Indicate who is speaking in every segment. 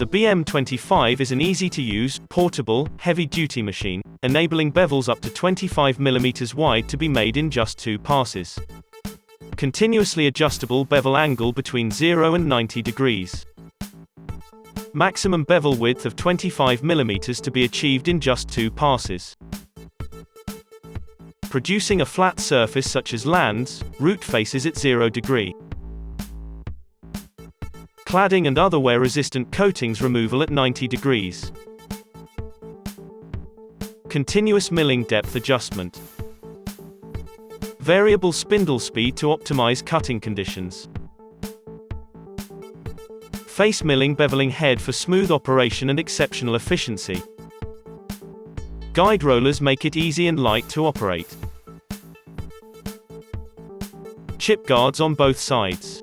Speaker 1: The BM-25 is an easy-to-use, portable, heavy-duty machine, enabling bevels up to 25 mm wide to be made in just 2 passes. Continuously adjustable bevel angle between 0 and 90 degrees. Maximum bevel width of 25 mm to be achieved in just 2 passes. Producing a flat surface such as lands, root faces at 0 degree. Cladding and other wear-resistant coatings removal at 90 degrees. Continuous milling depth adjustment. Variable spindle speed to optimize cutting conditions. Face milling beveling head for smooth operation and exceptional efficiency. Guide rollers make it easy and light to operate. Chip guards on both sides.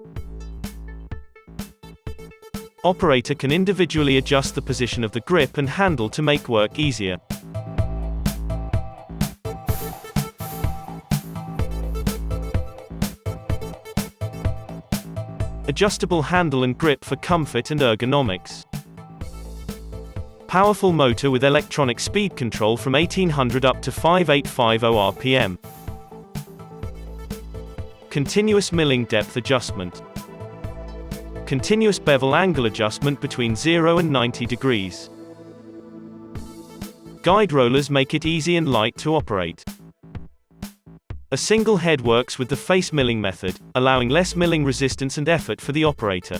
Speaker 1: Operator can individually adjust the position of the grip and handle to make work easier. Adjustable handle and grip for comfort and ergonomics. Powerful motor with electronic speed control from 1800 up to 5850 RPM. Continuous milling depth adjustment. Continuous bevel angle adjustment between 0 and 90 degrees. Guide rollers make it easy and light to operate. A single head works with the face milling method, allowing less milling resistance and effort for the operator.